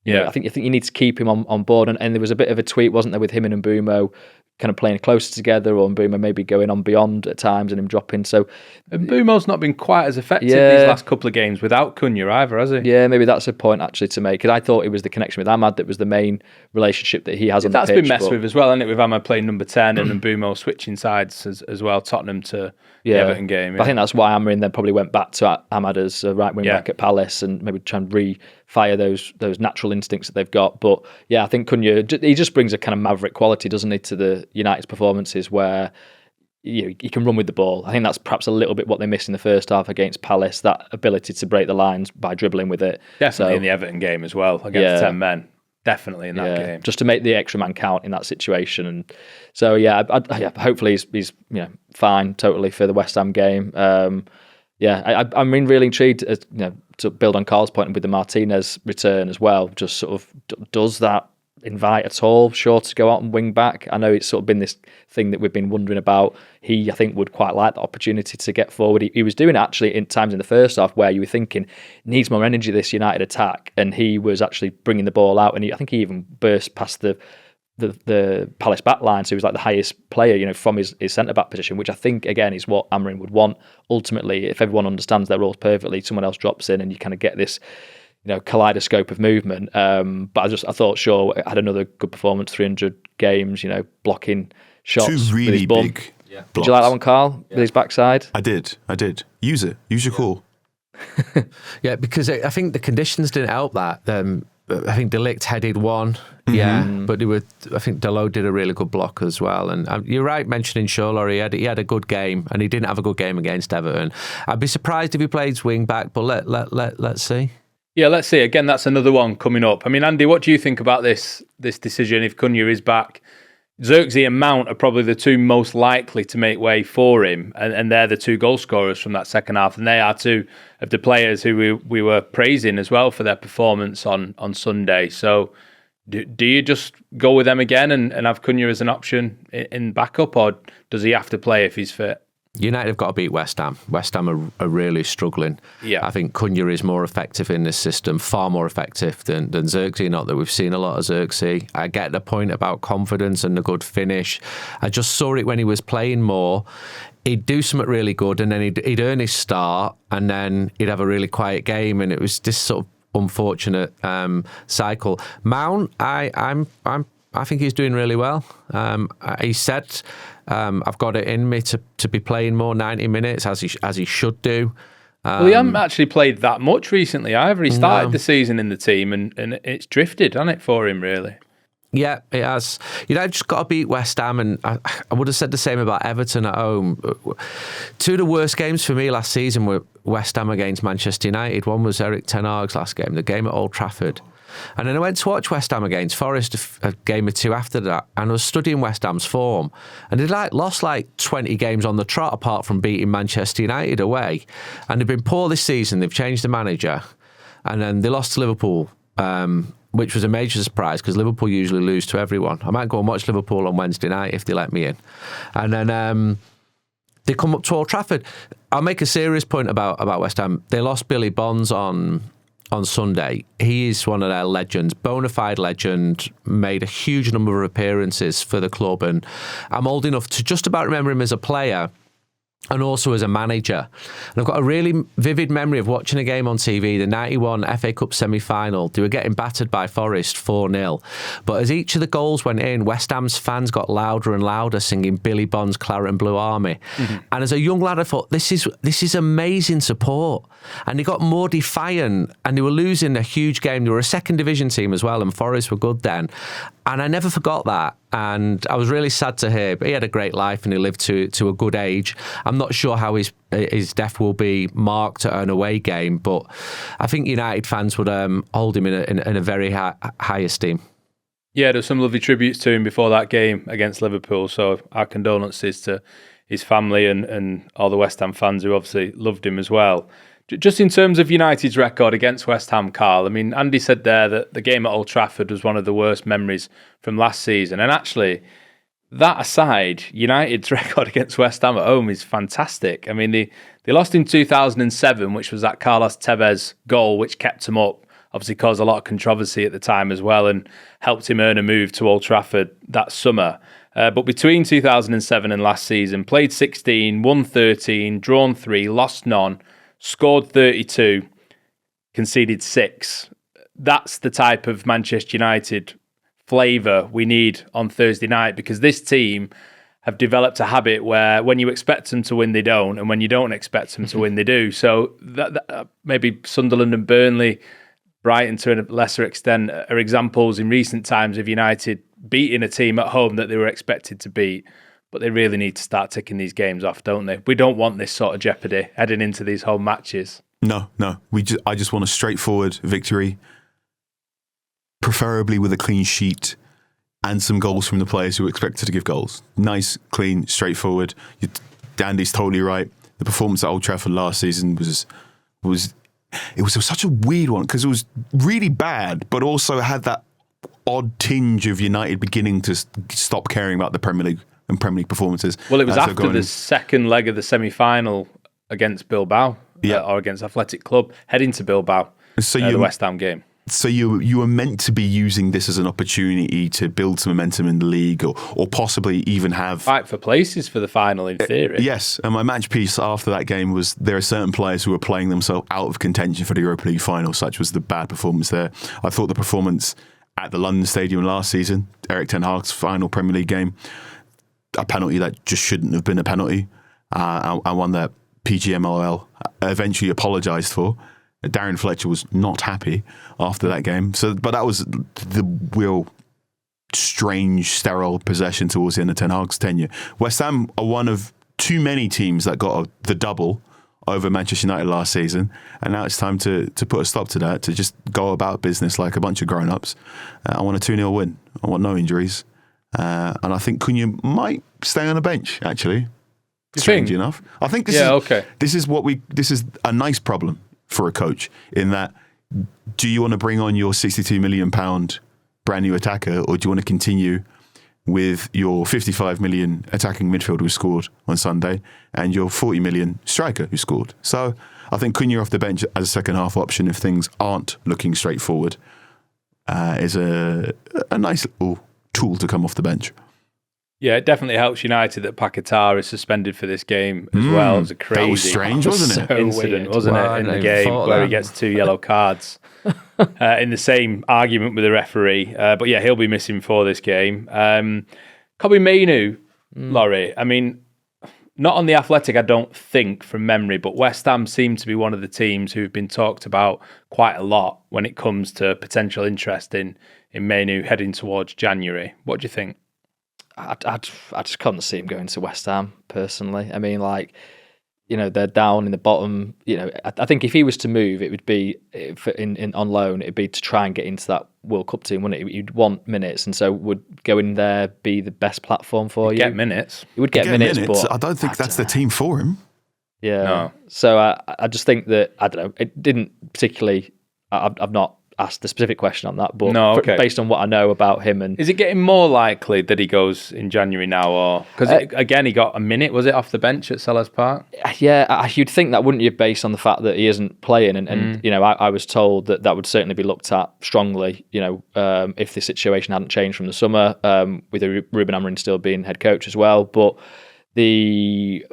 I think you need to keep him on board. And there was a bit of a tweet, wasn't there, with him and Mbumo kind of playing closer together, or Mbeumo maybe going on beyond at times and him dropping. So Mbeumo's not been quite as effective these last couple of games without Cunha either, has he? Yeah, maybe that's a point actually to make. Because I thought it was the connection with Ahmad that was the main relationship that he has on the pitch. That's been messed with as well, hasn't it? With Ahmad playing number 10 and Mbeumo switching sides as well, Tottenham to the Everton game. Yeah. I think that's why Amorim then probably went back to Ahmad as a right wing back at Palace and maybe try and refire those natural instincts that they've got. But yeah, I think Cunha, he just brings a kind of maverick quality, doesn't he, to the United's performances where he can run with the ball. I think that's perhaps a little bit what they missed in the first half against Palace, that ability to break the lines by dribbling with it. Definitely in the Everton game as well, against 10 men. Definitely in that game. Just to make the extra man count in that situation. And so, hopefully he's fine totally for the West Ham game. I'm really intrigued to build on Carl's point with the Martinez return as well. Just sort of does that invite at all Shaw to go out and wing back? I know it's sort of been this thing that we've been wondering about. He, I think, would quite like the opportunity to get forward. He was doing it actually in times in the first half where you were thinking needs more energy this United attack, and he was actually bringing the ball out, and I think he even burst past the Palace back line, so he was like the highest player, from his centre back position, which I think again is what Amorim would want ultimately. If everyone understands their roles perfectly, someone else drops in, and you kind of get this kaleidoscope of movement. But I thought Shaw had another good performance, 300 games, blocking shots. Two really with his bum. big blocks. Did you like that one, Carl? With his backside? I did. Use it. Use your call. Yeah, because I think the conditions didn't help that. I think De Ligt headed one, but I think Dalot did a really good block as well. And you're right mentioning Shaw, Laurie. He had a good game, and he didn't have a good game against Everton. I'd be surprised if he plays wing back, but let's see. Yeah, let's see. Again, that's another one coming up. I mean, Andy, what do you think about this decision if Cunha is back? Zirkzee and Mount are probably the two most likely to make way for him, and they're the two goal scorers from that second half, and they are two of the players who we were praising as well for their performance on Sunday. So do you just go with them again and have Cunha as an option in backup, or does he have to play if he's fit? United have got to beat West Ham. West Ham are really struggling. Yeah. I think Cunha is more effective in this system, far more effective than Zirkzee. Not that we've seen a lot of Zirkzee. I get the point about confidence and a good finish. I just saw it when he was playing more. He'd do something really good, and then he'd earn his start, and then he'd have a really quiet game, and it was this sort of unfortunate cycle. Mount, I think he's doing really well. He said, "I've got it in me to be playing more 90 minutes as he should do." Well, he hasn't actually played that much recently either. He started the season in the team, and it's drifted, hasn't it, for him really? Yeah, it has. I've just got to beat West Ham, and I would have said the same about Everton at home. Two of the worst games for me last season were West Ham against Manchester United. One was Erik ten Hag's last game, the game at Old Trafford. And then I went to watch West Ham against Forest a game or two after that, and I was studying West Ham's form, and they'd lost 20 games on the trot apart from beating Manchester United away, and they've been poor this season. They've changed the manager, and then they lost to Liverpool, which was a major surprise because Liverpool usually lose to everyone. I might go and watch Liverpool on Wednesday night if they let me in. And then they come up to Old Trafford. I'll make a serious point about West Ham. They lost Billy Bonds on Sunday. He is one of their legends, bona fide legend, made a huge number of appearances for the club, and I'm old enough to just about remember him as a player and also as a manager. And I've got a really vivid memory of watching a game on TV, the 91 FA Cup semi-final. They were getting battered by Forest 4-0. But as each of the goals went in, West Ham's fans got louder and louder singing Billy Bond's Claret and Blue Army. Mm-hmm. And as a young lad, I thought, this is amazing support. And they got more defiant, and they were losing a huge game. They were a second division team as well, and Forest were good then. And I never forgot that. And I was really sad to hear, but he had a great life and he lived to a good age. I'm not sure how his death will be marked at an away game, but I think United fans would hold him in a very high esteem. Yeah, there's some lovely tributes to him before that game against Liverpool, so our condolences to his family and all the West Ham fans who obviously loved him as well. Just in terms of United's record against West Ham, Carl, I mean, Andy said there that the game at Old Trafford was one of the worst memories from last season. And actually, that aside, United's record against West Ham at home is fantastic. I mean, they lost in 2007, which was that Carlos Tevez goal, which kept him up. Obviously caused a lot of controversy at the time as well and helped him earn a move to Old Trafford that summer. But between 2007 and last season, played 16, won 13, drawn 3, lost none, scored 32, conceded 6. That's the type of Manchester United flavour we need on Thursday night, because this team have developed a habit where when you expect them to win, they don't, and when you don't expect them to win, they do. So that maybe Sunderland and Burnley, Brighton to a lesser extent, are examples in recent times of United beating a team at home that they were expected to beat. But they really need to start ticking these games off, don't they? We don't want this sort of jeopardy heading into these home matches. No. I just want a straightforward victory, preferably with a clean sheet and some goals from the players who are expected to give goals. Nice, clean, straightforward. Dandy's totally right. The performance at Old Trafford last season was such a weird one, because it was really bad, but also had that odd tinge of United beginning to stop caring about the Premier League and Premier League performances. Well, it was after the second leg of the semi-final against Bilbao, or against Athletic Club, heading to Bilbao, the West Ham game. So you were meant to be using this as an opportunity to build some momentum in the league, or possibly even have... fight for places for the final, in theory. Yes, and my match piece after that game was there are certain players who were playing themselves out of contention for the Europa League final, such was the bad performance there. I thought the performance at the London Stadium last season, Erik ten Hag's final Premier League game, a penalty that just shouldn't have been a penalty, and one that PGMOL eventually apologised for. Darren Fletcher was not happy after that game. But that was the real strange, sterile possession towards the end of Ten Hag's tenure. West Ham are one of too many teams that got the double over Manchester United last season, and now it's time to put a stop to that, to just go about business like a bunch of grown-ups. I want a 2-0 win. I want no injuries. And I think Cunha might stay on the bench, actually. Strange enough. I think this is a nice problem for a coach, in that, do you want to bring on your £62 million brand new attacker, or do you want to continue with your 55 million attacking midfielder who scored on Sunday and your 40 million striker who scored? So I think Cunha off the bench as a second half option, if things aren't looking straightforward, is a nice little tool to come off the bench. Yeah, it definitely helps United that Paquetá is suspended for this game as well. It was a crazy, that was strange, wasn't it? Incident, wasn't it, in the game where he gets 2 yellow cards in the same argument with the referee. But yeah, he'll be missing for this game. Kobbie Mainoo, Laurie, I mean, not on the Athletic, I don't think, from memory, but West Ham seem to be one of the teams who've been talked about quite a lot when it comes to potential interest in Mainoo heading towards January. What do you think? I just couldn't see him going to West Ham, personally. I mean, like, you know, they're down in the bottom. You know, I think if he was to move, it would be on loan. It'd be to try and get into that World Cup team, wouldn't it? You'd want minutes, and so would going there be the best platform for you? Get minutes. He would get minutes, but I don't think that's the team for him. Yeah. No. So I just think that, I don't know, it didn't particularly. I've not asked the specific question on that, but based on what I know about him, and is it getting more likely that he goes in January now, or because again he got a minute, was it, off the bench at Selhurst Park? Yeah, you'd think that, wouldn't you, based on the fact that he isn't playing, and you know, I was told that would certainly be looked at strongly, you know, if the situation hadn't changed from the summer, with Ruben Amorim still being head coach as well. But the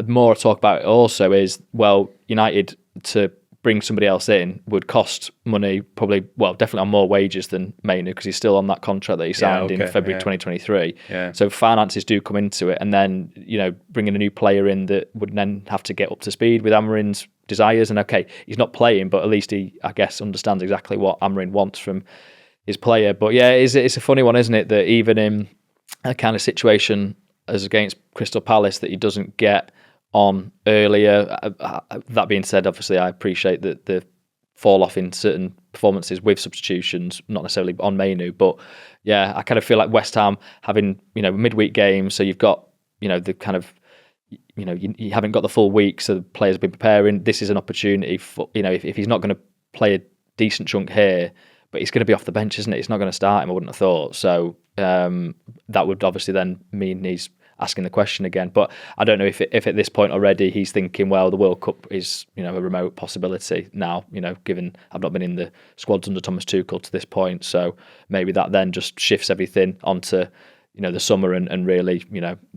more I talk about it also is, well, United to bring somebody else in would cost money, probably, well, definitely on more wages than Mainoo, because he's still on that contract that he signed in February 2023. Yeah. So finances do come into it, and then, you know, bringing a new player in that would then have to get up to speed with Amorim's desires. And okay, he's not playing, but at least he, I guess, understands exactly what Amorim wants from his player. But yeah, it's a funny one, isn't it, that even in a kind of situation as against Crystal Palace, that he doesn't get on earlier. That being said, obviously I appreciate that the fall off in certain performances with substitutions, not necessarily on Mainoo, but yeah, I kind of feel like West Ham having, you know, midweek games, so you've got, you know, the kind of, you know, you haven't got the full week, so the players have been preparing. This is an opportunity for, you know, if he's not going to play a decent chunk here, but he's going to be off the bench, isn't it? He's not going to start him, I wouldn't have thought. So that would obviously then mean he's asking the question again. But I don't know if at this point already he's thinking, well, the World Cup is, you know, a remote possibility now, you know, given I've not been in the squads under Thomas Tuchel to this point. So maybe that then just shifts everything onto, you the summer and really,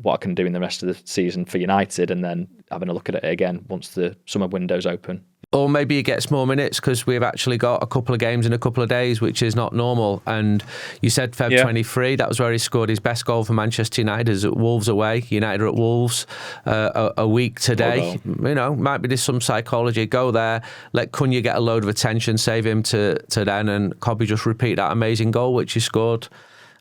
what I can do in the rest of the season for United, and then having a look at it again once the summer window's open. Or maybe he gets more minutes because we've actually got a couple of games in a couple of days, which is not normal. And you said Feb 23, that was where he scored his best goal for Manchester United, is at Wolves away. United are at Wolves a week today. Might be just some psychology. Go there, let Cunha get a load of attention, save him to then, and Kobbie just repeat that amazing goal, which he scored.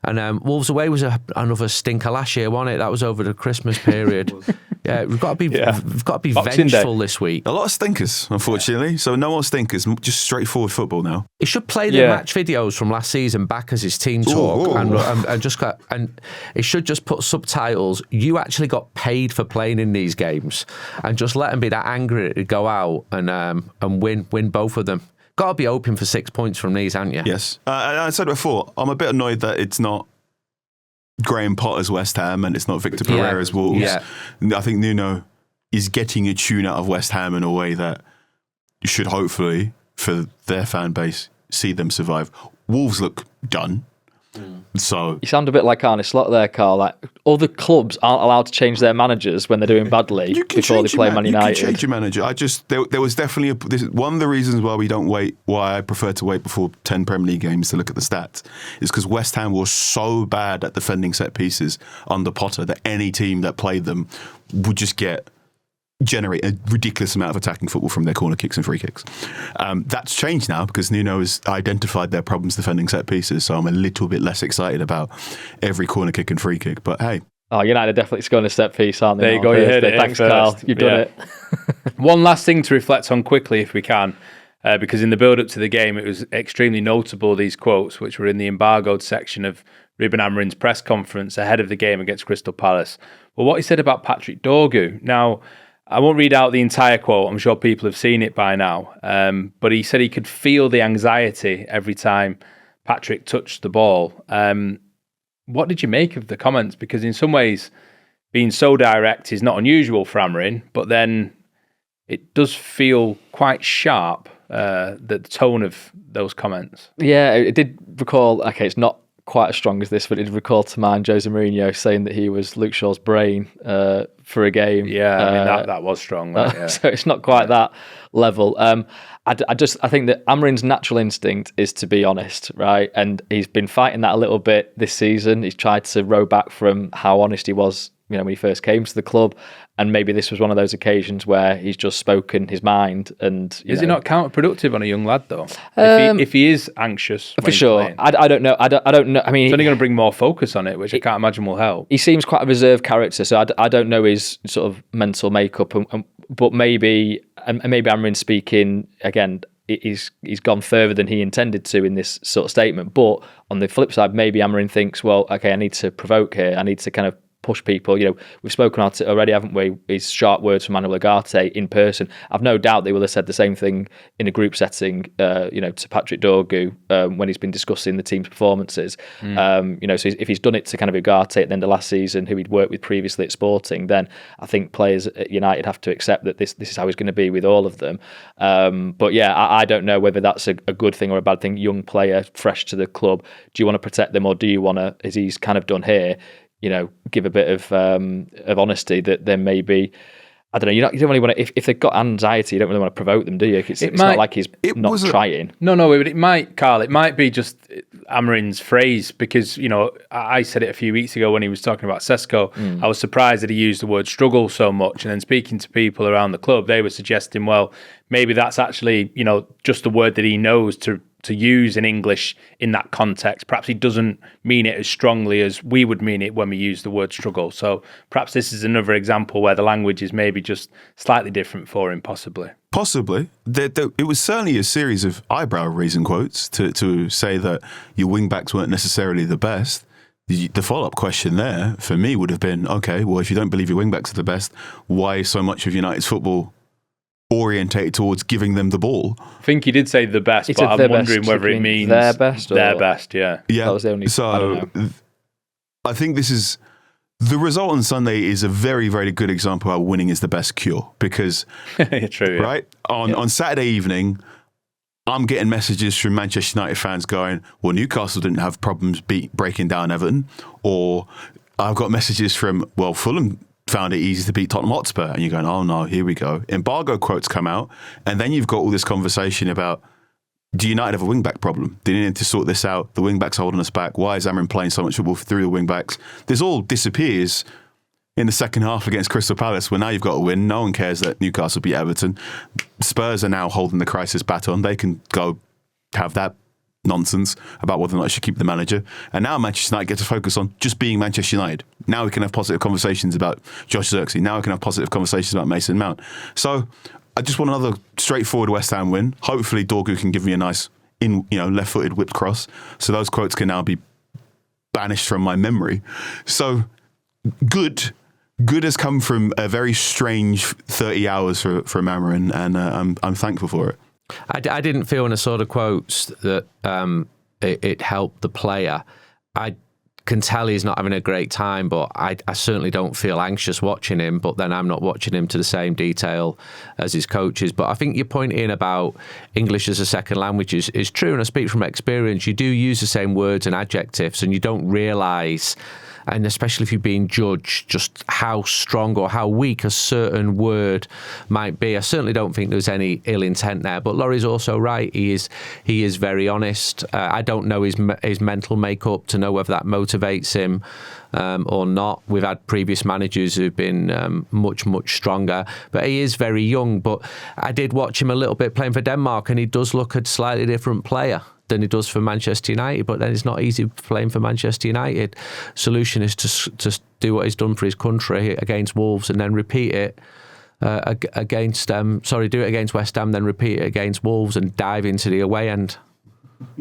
And Wolves away was another stinker last year, wasn't it? That was over the Christmas period. We've got to be vengeful this week. A lot of stinkers, unfortunately. So no more stinkers, just straightforward football now. He should play the match videos from last season back as his team talk, and he should just put subtitles. You actually got paid for playing in these games, and just let him be that angry to go out and win both of them. Got to be hoping for 6 points from these, haven't you? Yes. I said before, I'm a bit annoyed that it's not Graham Potter's West Ham and it's not Victor Pereira's Wolves. Yeah. I think Nuno is getting a tune out of West Ham in a way that should hopefully, for their fan base, see them survive. Wolves look done. So you sound a bit like Arne Slot there, Carl. Like other clubs aren't allowed to change their managers when they're doing badly before they play Man United. You can change your manager. There was definitely one of the reasons why we don't wait. Why I prefer to wait before 10 Premier League games to look at the stats is because West Ham was so bad at defending set pieces under Potter that any team that played them would just generate a ridiculous amount of attacking football from their corner kicks and free kicks. That's changed now because Nuno has identified their problems defending set pieces, so I'm a little bit less excited about every corner kick and free kick. But hey. United are definitely scoring a set piece, aren't they? There you go, you heard it. Thanks, Carl. You've done it. One last thing to reflect on quickly, if we can, because in the build-up to the game, it was extremely notable, these quotes, which were in the embargoed section of Ruben Amorim's press conference ahead of the game against Crystal Palace. Well, what he said about Patrick Dorgu. Now, I won't read out the entire quote. I'm sure people have seen it by now. But he said he could feel the anxiety every time Patrick touched the ball. What did you make of the comments? Because in some ways, being so direct is not unusual for Amorim, but then it does feel quite sharp, the tone of those comments. Yeah, it did recall, it's not quite as strong as this, but it did recall to mind Jose Mourinho saying that he was Luke Shaw's brain for a game. Yeah, that was strong. So it's not quite that level. I think that Amorim's natural instinct is to be honest, right? And he's been fighting that a little bit this season. He's tried to row back from how honest he was, when he first came to the club. And maybe this was one of those occasions where he's just spoken his mind. And is it not counterproductive on a young lad though? If he is anxious, for sure. I don't know. I don't know. I mean, it's only going to bring more focus on it, which I can't imagine will help. He seems quite a reserved character, so I don't know his sort of mental makeup. But maybe Amorim speaking again. He's gone further than he intended to in this sort of statement. But on the flip side, maybe Amorim thinks, well, okay, I need to provoke here. I need to kind of push people. We've spoken about it already, haven't we? His sharp words from Manuel Ugarte in person. I've no doubt they will have said the same thing in a group setting, to Patrick Dorgu when he's been discussing the team's performances. So if he's done it to kind of Ugarte at the end of last season, who he'd worked with previously at Sporting, then I think players at United have to accept that this is how he's going to be with all of them. But yeah, I don't know whether that's a good thing or a bad thing. Young player, fresh to the club. Do you want to protect them, or do you want to, as he's kind of done here, give a bit of honesty that there may be, I don't know, you don't really want to, if they've got anxiety, you don't really want to provoke them, do you? It's not like he's not trying. No, but it might, Carl, it might be just Amorim's phrase, because, I said it a few weeks ago when he was talking about Sesko. I was surprised that he used the word struggle so much. And then speaking to people around the club, they were suggesting, well, maybe that's actually, just the word that he knows to use in English in that context. Perhaps he doesn't mean it as strongly as we would mean it when we use the word struggle. So perhaps this is another example where the language is maybe just slightly different for him, possibly. Possibly. It was certainly a series of eyebrow-raising quotes to say that your wing-backs weren't necessarily the best. The follow-up question there, for me, would have been, okay, well, if you don't believe your wing-backs are the best, why is so much of United's football orientated towards giving them the ball? I think he did say the best, but I'm wondering whether it means their best. Their best, yeah. Yeah. That was the only. So I think this is the result on Sunday is a very, very good example of how winning is the best cure. Because true, yeah. right on Saturday evening, I'm getting messages from Manchester United fans going, well, Newcastle didn't have problems breaking down Everton. Or I've got messages from, well, Fulham found it easy to beat Tottenham Hotspur. And you're going, oh no, here we go. Embargo quotes come out. And then you've got all this conversation about, do United have a wing-back problem? Do you need to sort this out? The wing-backs holding us back. Why is Amorim playing so much football through the wing-backs? This all disappears in the second half against Crystal Palace, where now you've got to win. No one cares that Newcastle beat Everton. Spurs are now holding the crisis baton. They can go have that nonsense about whether or not they should keep the manager. And now Manchester United get to focus on just being Manchester United. Now we can have positive conversations about Josh Zirkzee. Now we can have positive conversations about Mason Mount. So I just want another straightforward West Ham win. Hopefully Dorgu can give me a nice left-footed whipped cross. So those quotes can now be banished from my memory. So good has come from a very strange 30 hours for Amorim, and I'm thankful for it. I didn't feel in the sort of quotes that it helped the player. I can tell he's not having a great time, but I certainly don't feel anxious watching him, but then I'm not watching him to the same detail as his coaches. But I think your point in about English as a second language is true, and I speak from experience. You do use the same words and adjectives, and you don't realise, and especially if you're being judged, just how strong or how weak a certain word might be. I certainly don't think there's any ill intent there, but Laurie's also right. He is very honest. I don't know his mental makeup to know whether that motivates him or not. We've had previous managers who've been much, much stronger, but he is very young. But I did watch him a little bit playing for Denmark, and he does look a slightly different player than he does for Manchester United, but then it's not easy playing for Manchester United. Solution is to do what he's done for his country against Wolves and then repeat it against do it against West Ham, then repeat it against Wolves and dive into the away end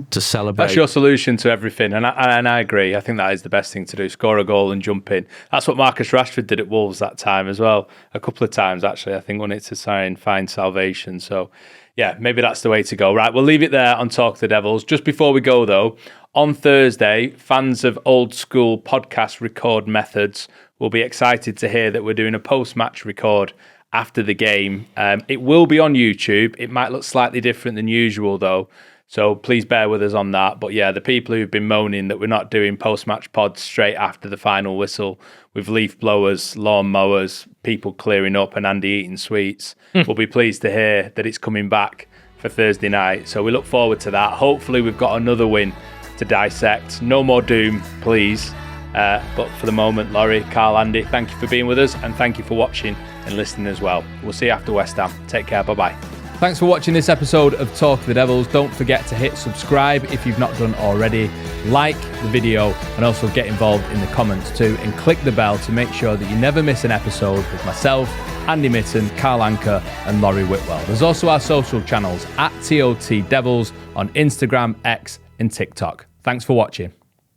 to celebrate. That's your solution to everything, and I agree. I think that is the best thing to do: score a goal and jump in. That's what Marcus Rashford did at Wolves that time as well, a couple of times actually. I think when it's to try and find salvation. So yeah, maybe that's the way to go. Right, we'll leave it there on Talk the Devils. Just before we go, though, on Thursday, fans of old school podcast record methods will be excited to hear that we're doing a post-match record after the game. It will be on YouTube. It might look slightly different than usual, though, so please bear with us on that. But yeah, the people who've been moaning that we're not doing post-match pods straight after the final whistle with leaf blowers, lawn mowers, people clearing up and Andy eating sweets, will be pleased to hear that it's coming back for Thursday night. So we look forward to that. Hopefully we've got another win to dissect. No more doom, please. But for the moment, Laurie, Carl, Andy, thank you for being with us, and thank you for watching and listening as well. We'll see you after West Ham. Take care. Bye-bye. Thanks for watching this episode of Talk the Devils. Don't forget to hit subscribe if you've not done already. Like the video and also get involved in the comments too, and click the bell to make sure that you never miss an episode with myself, Andy Mitten, Carl Anker and Laurie Whitwell. There's also our social channels at TOT Devils on Instagram, X and TikTok. Thanks for watching.